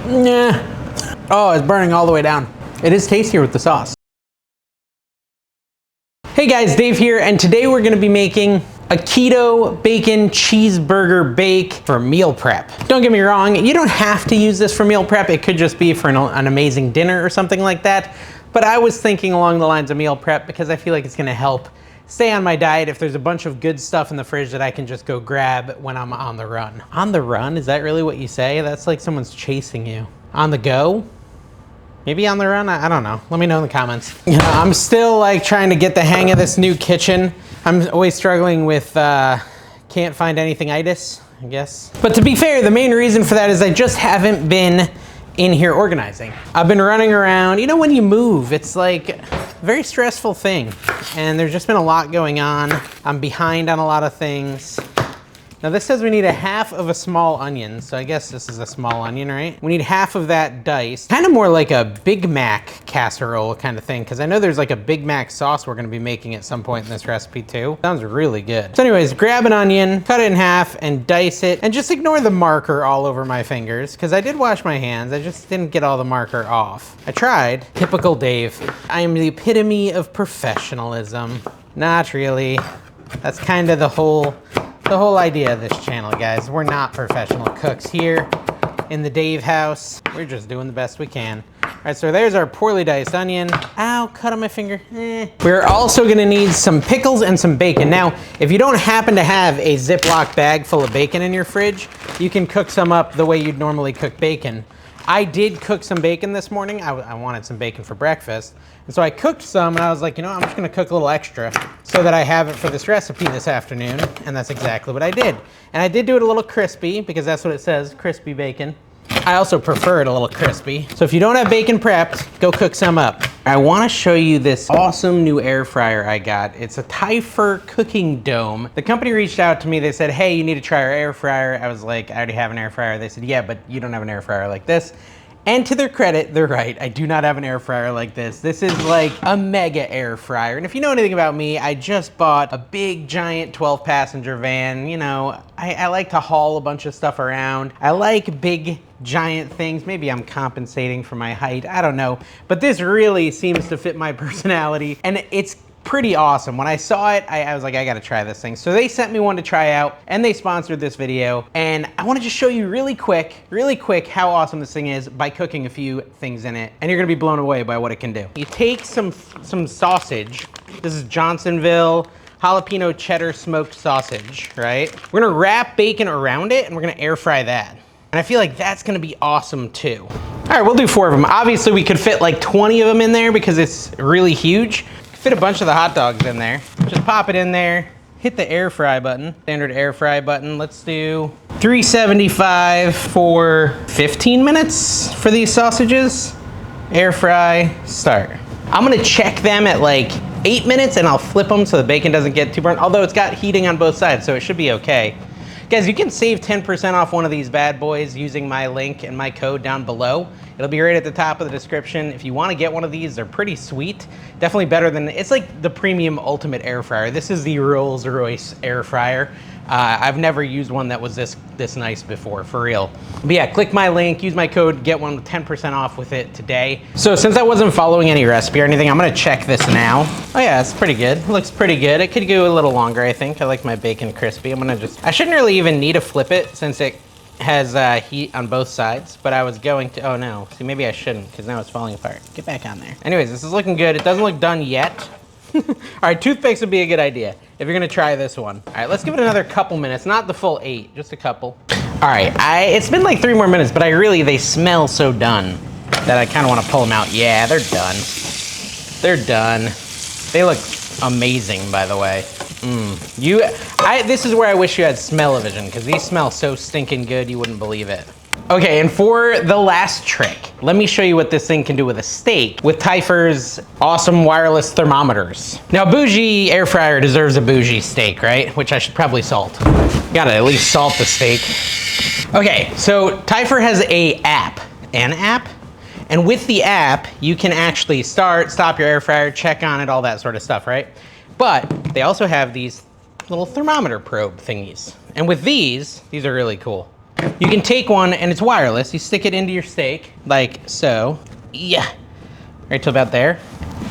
Nah. Oh, it's burning all the way down. It is tastier with the sauce. Hey guys, Dave here, and today we're gonna be making a keto bacon cheeseburger bake for meal prep. Don't get me wrong, you don't have to use this for meal prep. It could just be for an amazing dinner or something like that. But I was thinking along the lines of meal prep because I feel like it's gonna help stay on my diet if there's a bunch of good stuff in the fridge that I can just go grab when I'm on the run. On the run, is that really what you say? That's like someone's chasing you. On the go? Maybe on the run, I don't know. Let me know in the comments. You know, I'm still like trying to get the hang of this new kitchen. I'm always struggling with can't find anything-itis, I guess. But to be fair, the main reason for that is I just haven't been in here organizing. I've been running around. You know, when you move, it's like a very stressful thing. And there's just been a lot going on. I'm behind on a lot of things. Now this says we need a half of a small onion, so I guess this is a small onion, right? We need half of that diced. Kind of more like a Big Mac casserole kind of thing, because I know there's like a Big Mac sauce we're gonna be making at some point in this recipe too. Sounds really good. So anyways, grab an onion, cut it in half, and dice it, and just ignore the marker all over my fingers, because I did wash my hands, I just didn't get all the marker off. I tried. Typical Dave. I am the epitome of professionalism. Not really. That's kind of the whole idea of this channel, guys. We're not professional cooks here in the Dave house. We're just doing the best we can. All right, so there's our poorly diced onion. Ow, cut on my finger. We're also gonna need some pickles and some bacon. Now, if you don't happen to have a Ziploc bag full of bacon in your fridge, you can cook some up the way you'd normally cook bacon. I did cook some bacon this morning. I wanted some bacon for breakfast. And so I cooked some and I was like, you know, I'm just gonna cook a little extra so that I have it for this recipe this afternoon. And that's exactly what I did. And I did do it a little crispy because that's what it says, crispy bacon. I also prefer it a little crispy. So if you don't have bacon prepped, go cook some up. I wanna show you this awesome new air fryer I got. It's a Tyfer cooking dome. The company reached out to me, they said, hey, you need to try our air fryer. I was like, I already have an air fryer. They said, yeah, but you don't have an air fryer like this. And to their credit, they're right. I do not have an air fryer like this. This is like a mega air fryer. And if you know anything about me, I just bought a big giant 12-passenger van. You know, I like to haul a bunch of stuff around. I like big giant things. Maybe I'm compensating for my height. I don't know. But this really seems to fit my personality. And it's pretty awesome. When I saw it, I was like, I gotta try this thing. So they sent me one to try out and they sponsored this video. And I wanna just show you really quick how awesome this thing is by cooking a few things in it. And you're gonna be blown away by what it can do. You take some sausage. This is Johnsonville jalapeno cheddar smoked sausage, right? We're gonna wrap bacon around it and we're gonna air fry that. And I feel like that's gonna be awesome too. All right, we'll do 4 of them. Obviously we could fit like 20 of them in there because it's really huge. Fit a bunch of the hot dogs in there. Just pop it in there, hit the air fry button, standard air fry button. Let's do 375 for 15 minutes for these sausages. Air fry, start. I'm gonna check them at like 8 minutes and I'll flip them so the bacon doesn't get too burnt, although it's got heating on both sides, so it should be okay. Guys, you can save 10% off one of these bad boys using my link and my code down below. It'll be right at the top of the description. If you want to get one of these, they're pretty sweet. Definitely better than, it's like the premium ultimate air fryer. This is the Rolls-Royce air fryer. I've never used one that was this nice before, for real. But yeah, click my link, use my code, get one with 10% off with it today. So since I wasn't following any recipe or anything, I'm gonna check this now. Oh yeah, it's pretty good. It looks pretty good. It could go a little longer, I think. I like my bacon crispy. I shouldn't really even need to flip it since it has heat on both sides, but I was going to, oh no. See, maybe I shouldn't because now it's falling apart. Get back on there. Anyways, this is looking good. It doesn't look done yet. All right, toothpicks would be a good idea if you're gonna try this one. All right, let's give it another couple minutes, not the full 8, just a couple. All right, it's been like 3 more minutes, but they smell so done that I kind of want to pull them out. Yeah, they're done. They're done. They look amazing, by the way. This is where I wish you had smell-o-vision, because these smell so stinking good you wouldn't believe it. Okay, and for the last trick, let me show you what this thing can do with a steak with Tyfer's awesome wireless thermometers. Now, bougie air fryer deserves a bougie steak, right? Which I should probably salt. Gotta at least salt the steak. Okay, so Tyfer has an app, and with the app, you can actually stop your air fryer, check on it, all that sort of stuff, right? But they also have these little thermometer probe thingies. And with these are really cool. You can take one, and it's wireless. You stick it into your steak, like so. Yeah, right to about there.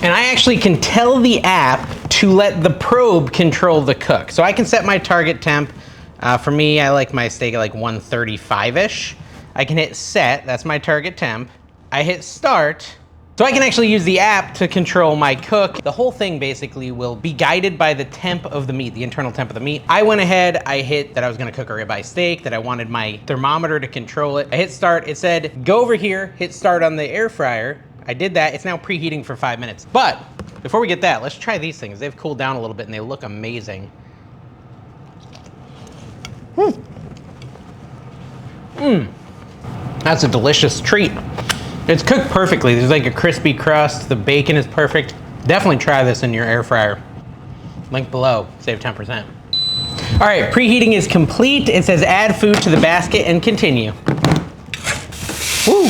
And I actually can tell the app to let the probe control the cook. So I can set my target temp. For me, I like my steak at like 135-ish. I can hit set, that's my target temp. I hit start, so I can actually use the app to control my cook. The whole thing basically will be guided by the temp of the meat, the internal temp of the meat. I went ahead, I hit that I was gonna cook a ribeye steak, that I wanted my thermometer to control it. I hit start, it said, go over here, hit start on the air fryer. I did that, it's now preheating for 5 minutes. But before we get that, let's try these things. They've cooled down a little bit and they look amazing. That's a delicious treat. It's cooked perfectly. There's like a crispy crust. The bacon is perfect. Definitely try this in your air fryer. Link below, save 10%. All right, preheating is complete. It says add food to the basket and continue. Woo,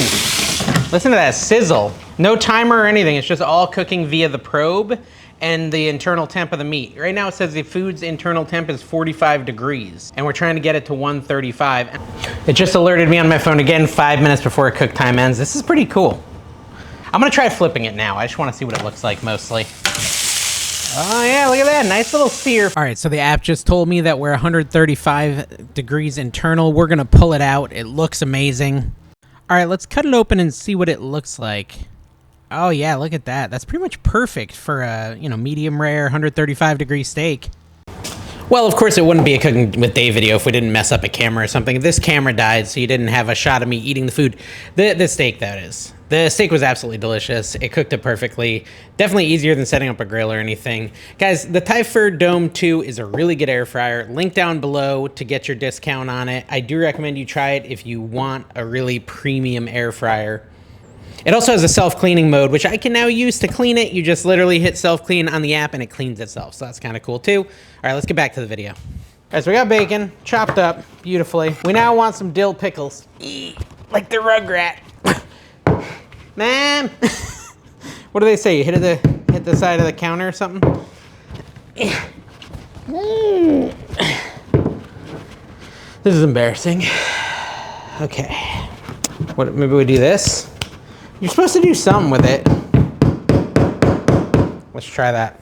listen to that sizzle. No timer or anything. It's just all cooking via the probe and the internal temp of the meat. Right now it says the food's internal temp is 45 degrees and we're trying to get it to 135. It just alerted me on my phone again 5 minutes before cook time ends. This is pretty cool. I'm gonna try flipping it now. I just wanna see what it looks like mostly. Oh yeah, look at that, nice little sear. All right, so the app just told me that we're 135 degrees internal. We're gonna pull it out. It looks amazing. All right, let's cut it open and see what it looks like. Oh yeah, look at that. That's pretty much perfect for a, medium rare 135 degree steak. Well, of course it wouldn't be a cooking with Dave video if we didn't mess up a camera or something. If this camera died so you didn't have a shot of me eating the food. The steak, that is. The steak was absolutely delicious. It cooked it perfectly. Definitely easier than setting up a grill or anything. Guys, the Typhur Dome 2 is a really good air fryer. Link down below to get your discount on it. I do recommend you try it if you want a really premium air fryer. It also has a self-cleaning mode, which I can now use to clean it. You just literally hit self-clean on the app and it cleans itself. So that's kind of cool too. All right, let's get back to the video. All right, so we got bacon chopped up beautifully. We now want some dill pickles. Like the Rugrat. Man, what do they say? You hit the side of the counter or something? This is embarrassing. Okay, maybe we do this? You're supposed to do something with it. Let's try that.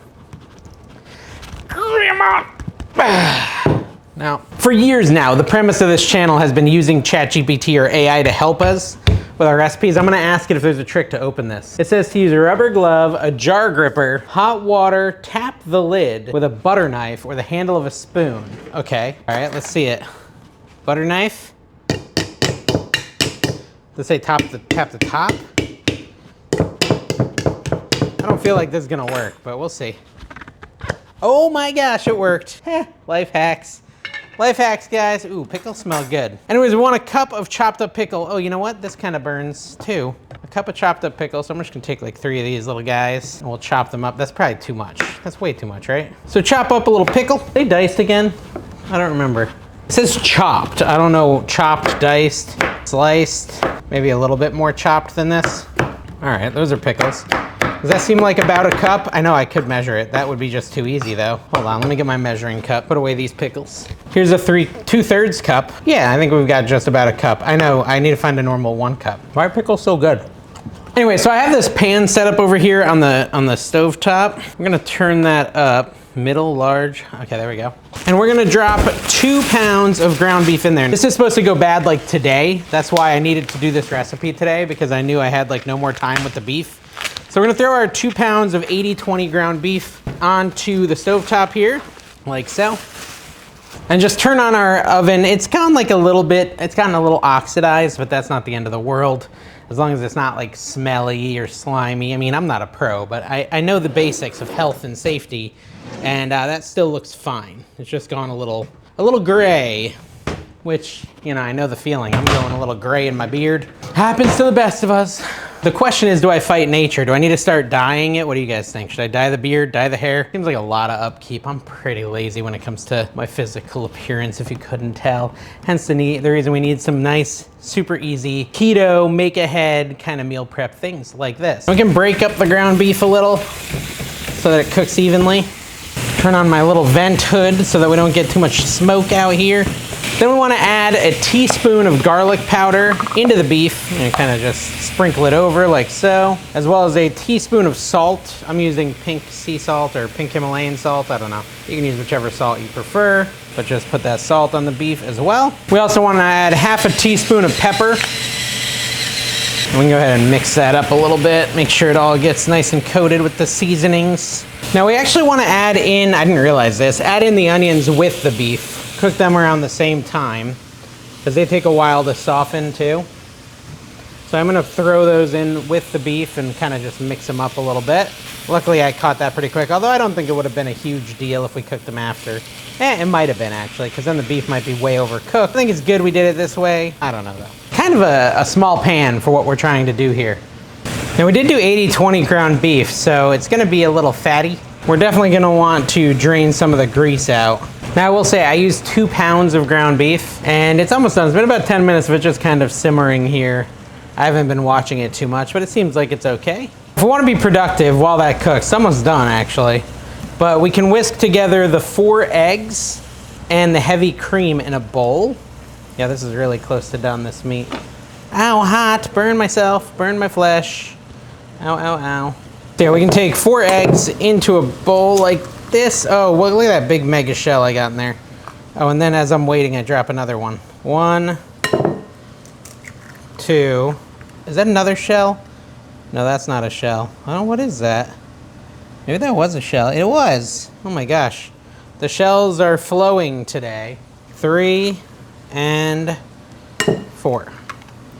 Now, for years now, the premise of this channel has been using ChatGPT or AI to help us with our recipes. I'm gonna ask it if there's a trick to open this. It says to use a rubber glove, a jar gripper, hot water, tap the lid with a butter knife or the handle of a spoon. Okay, all right, let's see it. Butter knife. Let's say tap the top. I don't feel like this is gonna work, but we'll see. Oh my gosh, it worked. Life hacks. Life hacks, guys. Ooh, pickles smell good. Anyways, we want a cup of chopped up pickle. Oh, you know what? This kind of burns too. A cup of chopped up pickle. So I'm just gonna take like 3 of these little guys and we'll chop them up. That's probably too much. That's way too much, right? So chop up a little pickle. Are they diced again? I don't remember. It says chopped. I don't know, chopped, diced, sliced. Maybe a little bit more chopped than this. All right, those are pickles. Does that seem like about a cup? I know I could measure it. That would be just too easy though. Hold on, let me get my measuring cup. Put away these pickles. Here's a 2/3 cup. Yeah, I think we've got just about a cup. I know, I need to find a normal 1 cup. Why are pickles so good? Anyway, so I have this pan set up over here on the stove top. I'm gonna turn that up, middle, large. Okay, there we go. And we're gonna drop 2 pounds of ground beef in there. This is supposed to go bad like today. That's why I needed to do this recipe today, because I knew I had like no more time with the beef. So we're gonna throw our 2 pounds of 80/20 ground beef onto the stovetop here, like so. And just turn on our oven. It's gotten like a little bit, it's gotten a little oxidized, but that's not the end of the world. As long as it's not like smelly or slimy. I mean, I'm not a pro, but I know the basics of health and safety, and that still looks fine. It's just gone a little gray, which, I know the feeling. I'm going a little gray in my beard. Happens to the best of us. The question is, do I fight nature? Do I need to start dyeing it? What do you guys think? Should I dye the beard, dye the hair? Seems like a lot of upkeep. I'm pretty lazy when it comes to my physical appearance, if you couldn't tell. Hence the reason we need some nice, super easy, keto, make ahead kind of meal prep things like this. We can break up the ground beef a little so that it cooks evenly. Turn on my little vent hood so that we don't get too much smoke out here. Then we want to add a teaspoon of garlic powder into the beef and kind of just sprinkle it over like so, as well as a teaspoon of salt. I'm using pink sea salt or pink Himalayan salt, I don't know. You can use whichever salt you prefer, but just put that salt on the beef as well. We also want to add half a teaspoon of pepper. And we can go ahead and mix that up a little bit, make sure it all gets nice and coated with the seasonings. Now we actually want to add in, I didn't realize this, add in the onions with the beef. Cook them around the same time because they take a while to soften too. So I'm going to throw those in with the beef and kind of just mix them up a little bit. Luckily I caught that pretty quick, although I don't think it would have been a huge deal if we cooked them after. It might have been actually, because then the beef might be way overcooked. I think it's good we did it this way. I don't know though. Kind of a small pan for what we're trying to do here. Now we did do 80-20 ground beef, so it's going to be a little fatty. We're definitely going to want to drain some of the grease out. Now I will say I used 2 pounds of ground beef and it's almost done. It's been about 10 minutes of it just kind of simmering here. I haven't been watching it too much, but it seems like it's okay. If we want to be productive while that cooks, it's almost done actually, but we can whisk together the 4 eggs and the heavy cream in a bowl. Yeah, this is really close to done, this meat. Ow, hot, burn myself, burn my flesh. Ow, ow, ow. There, we can take 4 eggs into a bowl like this. Oh, well, look at that big mega shell I got in there. Oh, and then as I'm waiting, I drop another one. 1, 2. Is that another shell? No, that's not a shell. Oh, what is that? Maybe that was a shell. It was. Oh my gosh. The shells are flowing today. 3 and 4.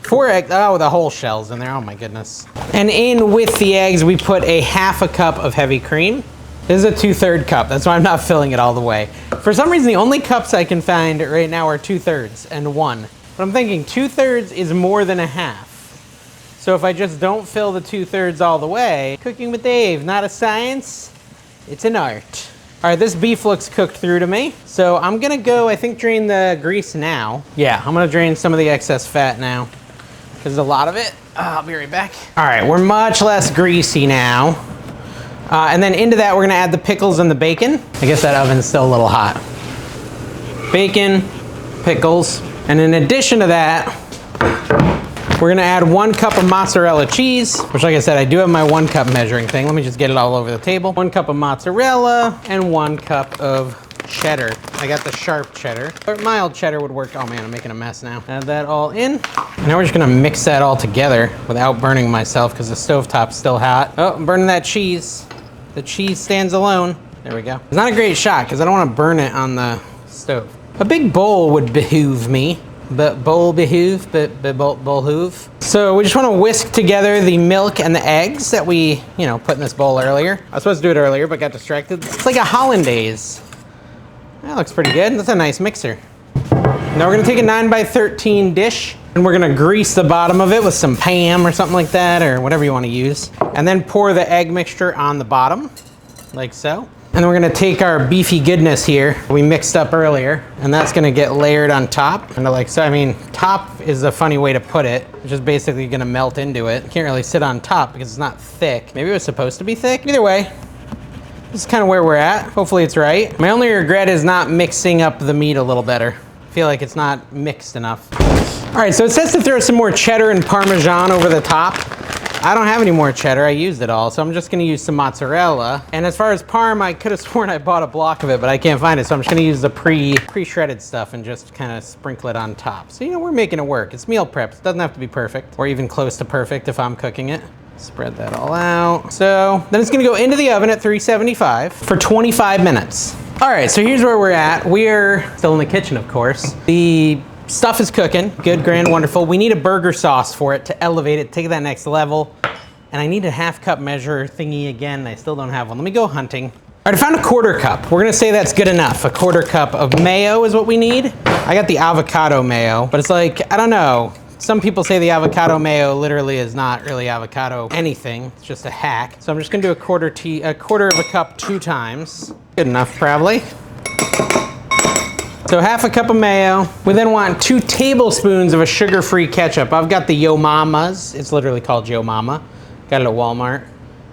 4 eggs. Oh, the whole shell's in there. Oh my goodness. And in with the eggs, we put a half a cup of heavy cream. This is a 2/3 cup. That's why I'm not filling it all the way. For some reason, the only cups I can find right now are 2/3 and 1. But I'm thinking 2/3 is more than a half. So if I just don't fill the 2/3 all the way, cooking with Dave, not a science, it's an art. All right, this beef looks cooked through to me. So I'm gonna go, I think, drain the grease now. Yeah, I'm gonna drain some of the excess fat now, because there's a lot of it. I'll be right back. All right, we're much less greasy now. And then into that, we're gonna add the pickles and the bacon. I guess that oven's still a little hot. Bacon, pickles, and in addition to that, we're gonna add 1 cup of mozzarella cheese, which, like I said, I do have my 1 cup measuring thing. Let me just get it all over the table. 1 cup of mozzarella and 1 cup of cheddar. I got the sharp cheddar, or mild cheddar would work. Oh man, I'm making a mess now. Add that all in. And now we're just gonna mix that all together without burning myself because the stovetop's still hot. Oh, I'm burning that cheese. The cheese stands alone. There we go. It's not a great shot because I don't want to burn it on the stove. A big bowl would behoove me. Behoove. So we just want to whisk together the milk and the eggs that we, put in this bowl earlier. I was supposed to do it earlier, but got distracted. It's like a hollandaise. That looks pretty good. That's a nice mixer. Now we're gonna take a 9x13 dish and we're gonna grease the bottom of it with some Pam or something like that, or whatever you wanna use. And then pour the egg mixture on the bottom, like so. And then we're gonna take our beefy goodness here we mixed up earlier, and that's gonna get layered on top. And like so, I mean, top is a funny way to put it. It's just basically gonna melt into it. Can't really sit on top because it's not thick. Maybe it was supposed to be thick. Either way, this is kind of where we're at. Hopefully it's right. My only regret is not mixing up the meat a little better. I feel like it's not mixed enough. All right, so it says to throw some more cheddar and parmesan over the top. I don't have any more cheddar, I used it all, so I'm just gonna use some mozzarella. And as far as parm, I could have sworn I bought a block of it, but I can't find it, so I'm just gonna use the pre-shredded stuff and just kind of sprinkle it on top. So, we're making it work. It's meal prep. It doesn't have to be perfect, or even close to perfect if I'm cooking it. Spread that all out. So then it's gonna go into the oven at 375 for 25 minutes. All right, so here's where we're at. We're still in the kitchen, of course. The stuff is cooking, good, grand, wonderful. We need a burger sauce for it to elevate it, take it that next level. And I need a half cup measure thingy again. I still don't have one. Let me go hunting. All right, I found a 1/4 cup. We're gonna say that's good enough. A 1/4 cup of mayo is what we need. I got the avocado mayo, but it's like, I don't know. Some people say the avocado mayo literally is not really avocado anything. It's just a hack. So I'm just gonna do a quarter of a cup 2 times. Good enough, probably. So half a cup of mayo. We then want 2 tablespoons of a sugar-free ketchup. I've got the Yo Mama's. It's literally called Yo Mama. Got it at Walmart.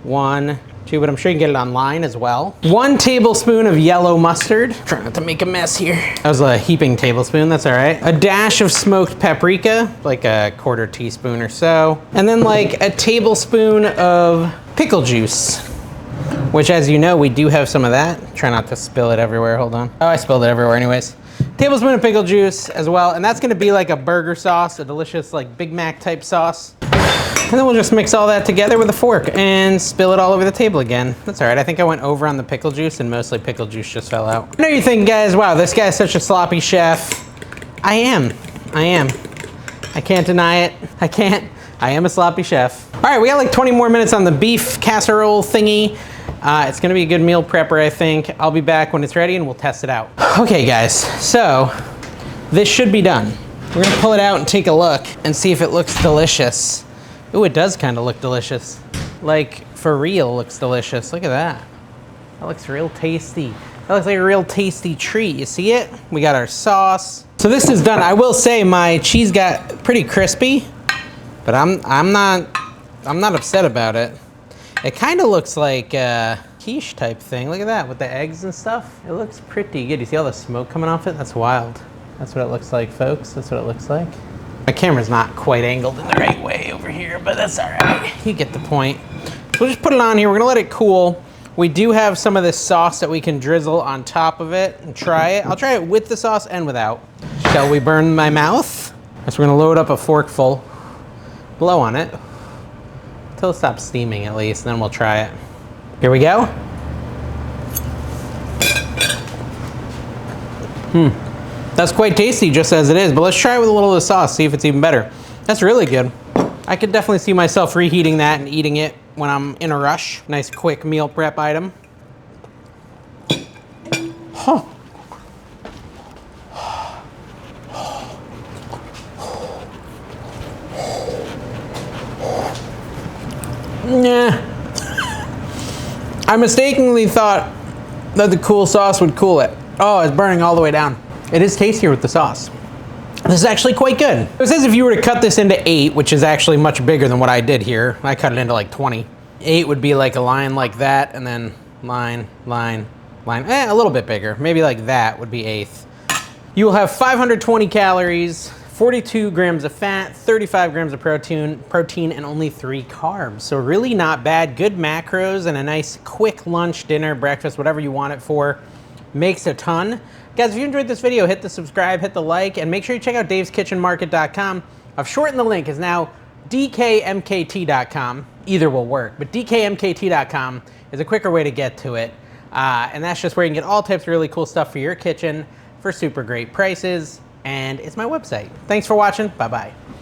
1, too, but I'm sure you can get it online as well. 1 tablespoon of yellow mustard. Try not to make a mess here. That was a heaping tablespoon, that's all right. A dash of smoked paprika, like a 1/4 teaspoon or so. And then like a tablespoon of pickle juice, which, as you know, we do have some of that. Try not to spill it everywhere, hold on. Oh, I spilled it everywhere anyways. Tablespoon of pickle juice as well, and that's gonna be like a burger sauce, a delicious like Big Mac type sauce. And then we'll just mix all that together with a fork and spill it all over the table again. That's all right, I think I went over on the pickle juice and mostly pickle juice just fell out. I know you're thinking, guys, wow, this guy's such a sloppy chef. I am. I can't deny it, I am a sloppy chef. All right, we got like 20 more minutes on the beef casserole thingy. It's gonna be a good meal prepper, I think. I'll be back when it's ready and we'll test it out. Okay, guys, so this should be done. We're gonna pull it out and take a look and see if it looks delicious. Ooh, it does kind of look delicious. Like, for real looks delicious. Look at that. That looks real tasty. That looks like a real tasty treat. You see it? We got our sauce. So this is done. I will say my cheese got pretty crispy, but I'm not upset about it. It kind of looks like a quiche type thing. Look at that, with the eggs and stuff. It looks pretty good. You see all the smoke coming off it? That's wild. That's what it looks like, folks. That's what it looks like. My camera's not quite angled in the right way over here, but that's all right. You get the point. So we'll just put it on here. We're gonna let it cool. We do have some of this sauce that we can drizzle on top of it and try it. I'll try it with the sauce and without. Shall we burn my mouth? So we're gonna load up a forkful, blow on it, until it stops steaming at least, and then we'll try it. Here we go. That's quite tasty just as it is, but let's try it with a little of the sauce, see if it's even better. That's really good. I could definitely see myself reheating that and eating it when I'm in a rush. Nice quick meal prep item. Huh. Nah. I mistakenly thought that the cool sauce would cool it. Oh, it's burning all the way down. It is tastier with the sauce. This is actually quite good. It says if you were to cut this into 8, which is actually much bigger than what I did here. I cut it into like 20. 8 would be like a line like that, and then line, line, line. A little bit bigger. Maybe like that would be 1/8. You will have 520 calories, 42 grams of fat, 35 grams of protein, and only 3 carbs. So really not bad. Good macros and a nice quick lunch, dinner, breakfast, whatever you want it for. Makes a ton. Guys, if you enjoyed this video, hit the subscribe, hit the like, and make sure you check out daveskitchenmarket.com. I've shortened the link. It's now dkmkt.com. Either will work, but dkmkt.com is a quicker way to get to it. And that's just where you can get all types of really cool stuff for your kitchen for super great prices. And it's my website. Thanks for watching. Bye-bye.